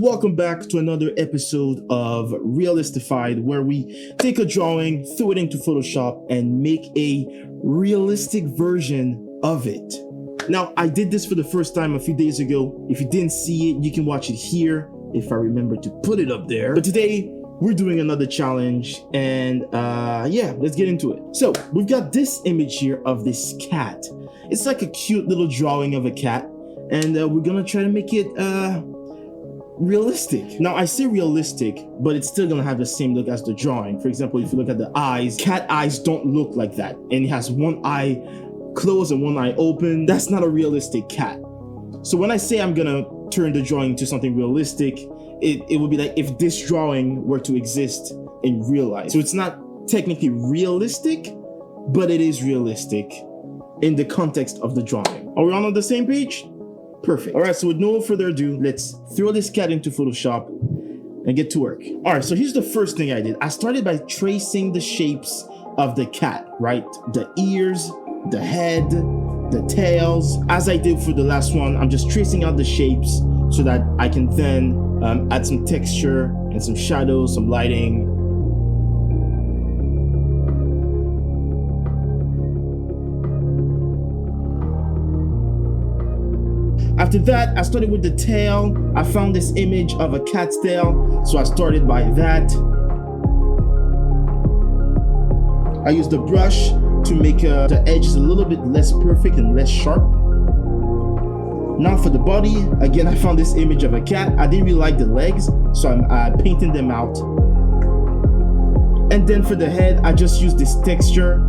Welcome back to another episode of Realistified, where we take a drawing, throw it into Photoshop, and make a realistic version of it. Now, I did this for the first time a few days ago. If you didn't see it, you can watch it here if I remember to put it up there. But today, we're doing another challenge, and let's get into it. So, we've got this image here of this cat. It's like a cute little drawing of a cat, and we're gonna try to make it realistic. Now, I say realistic, but it's still gonna have the same look as the drawing. For example, if you look at the eyes, cat eyes don't look like that, and it has one eye closed and one eye open. That's not a realistic cat. So when I say I'm gonna turn the drawing to something realistic, it would be like if this drawing were to exist in real life. So it's not technically realistic, but it is realistic in the context of the drawing. Are we all on the same page? Perfect. All right, so with no further ado, let's throw this cat into Photoshop and get to work. All right, so here's the first thing I did. I started by tracing the shapes of the cat, right? The ears, the head, the tails. As I did for the last one, I'm just tracing out the shapes so that I can then add some texture and some shadows, some lighting. After that, I started with the tail. I found this image of a cat's tail, so I started by that. I used the brush to make the edges a little bit less perfect and less sharp. Now for the body, again, I found this image of a cat. I didn't really like the legs, so I'm painting them out. And then for the head, I just used this texture.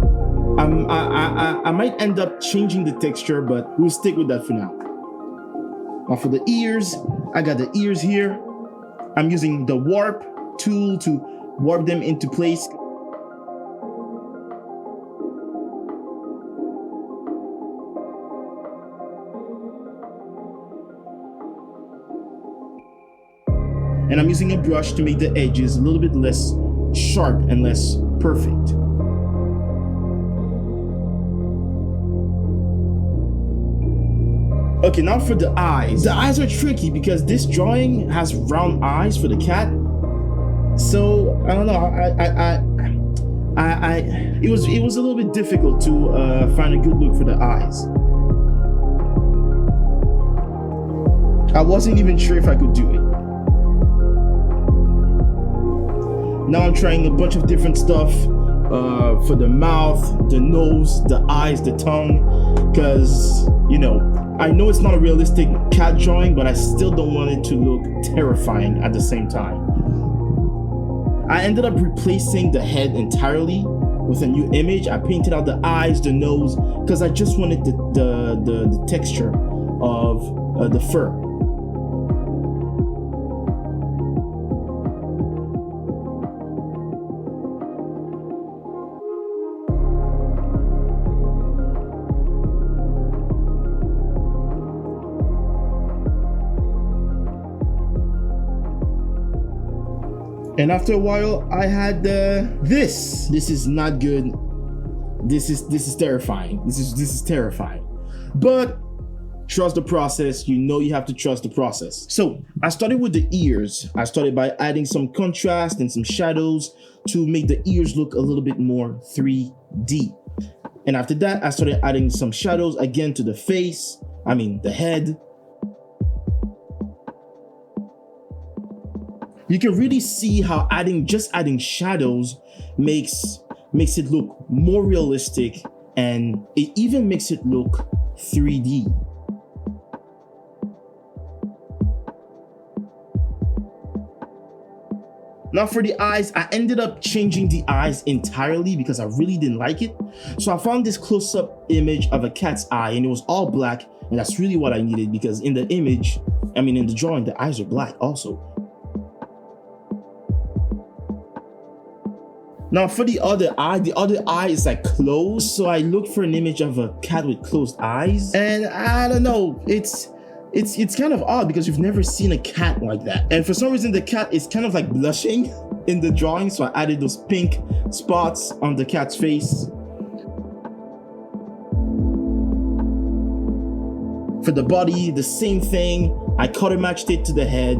I might end up changing the texture, but we'll stick with that for now. Now for the ears, I got the ears here. I'm using the warp tool to warp them into place. And I'm using a brush to make the edges a little bit less sharp and less perfect. Okay, now for the eyes. The eyes are tricky because this drawing has round eyes for the cat. So I don't know. It was a little bit difficult to find a good look for the eyes. I wasn't even sure if I could do it. Now I'm trying a bunch of different stuff for the mouth, the nose, the eyes, the tongue, because, I know it's not a realistic cat drawing, but I still don't want it to look terrifying at the same time. I ended up replacing the head entirely with a new image. I painted out the eyes, the nose, because I just wanted the texture of the fur. And after a while, I had this. This is not good. This is terrifying. This is terrifying. But trust the process. You have to trust the process. So I started with the ears. I started by adding some contrast and some shadows to make the ears look a little bit more 3D. And after that, I started adding some shadows again to the face. The head. You can really see how adding shadows makes it look more realistic, and it even makes it look 3D. Now for the eyes, I ended up changing the eyes entirely because I really didn't like it. So I found this close-up image of a cat's eye, and it was all black, and that's really what I needed because in the image, in the drawing, the eyes are black also. Now for the other eye is like closed, so I looked for an image of a cat with closed eyes, and I don't know, it's kind of odd because you've never seen a cat like that. And for some reason the cat is kind of like blushing in the drawing, so I added those pink spots on the cat's face. For the body, the same thing. I color matched it to the head.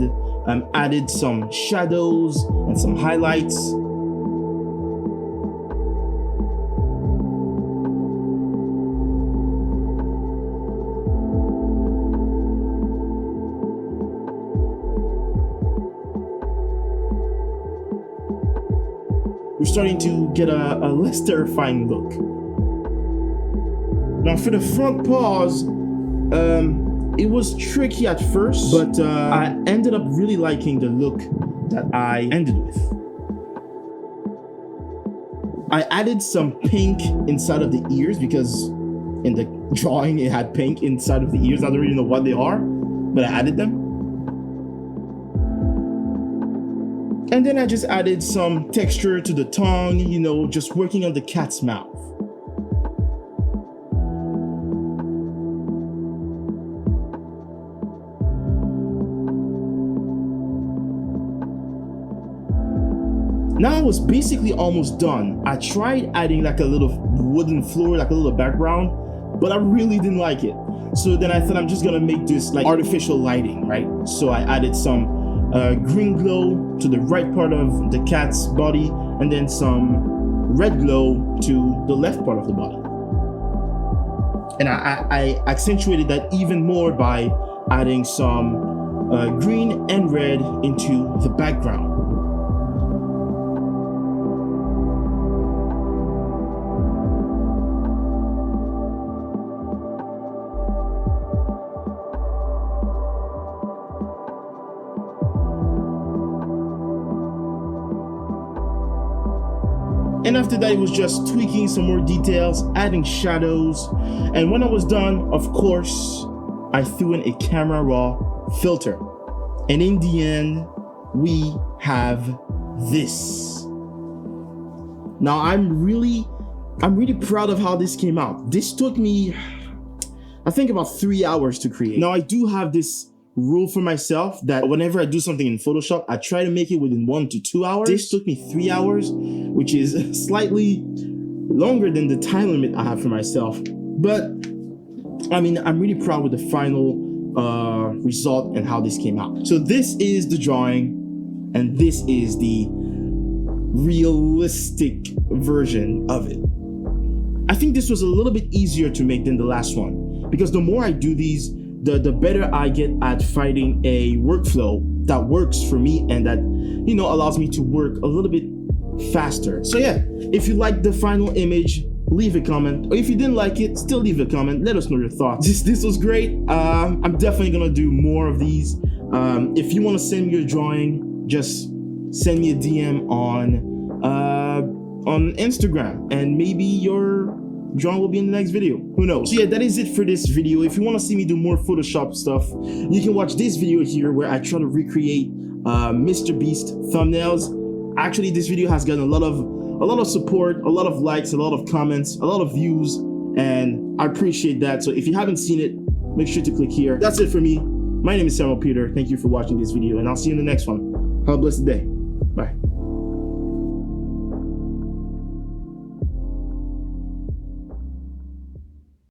added some shadows and some highlights. We're starting to get a less terrifying look. Now for the front paws, it was tricky at first, but I ended up really liking the look that I ended with. I added some pink inside of the ears because in the drawing it had pink inside of the ears. I don't really know what they are, but I added them. And then I just added some texture to the tongue, you know, just working on the cat's mouth. Now I was basically almost done. I tried adding like a little wooden floor, like a little background, but I really didn't like it. So then I thought I'm just gonna make this like artificial lighting, right? So I added some green glow to the right part of the cat's body, and then some red glow to the left part of the body. And I accentuated that even more by adding some green and red into the background. And after that, it was just tweaking some more details, adding shadows. And when I was done, of course, I threw in a camera raw filter. And in the end, we have this. Now I'm really proud of how this came out. This took me, I think, about 3 hours to create. Now I do have this rule for myself that whenever I do something in Photoshop, I try to make it within 1 to 2 hours. This took me 3 hours, which is slightly longer than the time limit I have for myself. But I mean, I'm really proud with the final result and how this came out. So this is the drawing, and this is the realistic version of it. I think this was a little bit easier to make than the last one, because the more I do these, the better I get at finding a workflow that works for me and that, you know, allows me to work a little bit faster. So yeah, if you like the final image, leave a comment, or if you didn't like it, still leave a comment. Let us know your thoughts. This was great. I'm definitely gonna do more of these. If you want to send me your drawing, just send me a DM on Instagram, and maybe your drawing will be in the next video. Who knows? So yeah, that is it for this video. If you want to see me do more Photoshop stuff, you can watch this video here where I try to recreate Mr. Beast thumbnails. Actually, this video has gotten a lot of support, a lot of likes, a lot of comments, a lot of views, and I appreciate that. So if you haven't seen it, make sure to click here. That's it for me. My name is Samuel Peter. Thank you for watching this video, and I'll see you in the next one. Have a blessed day.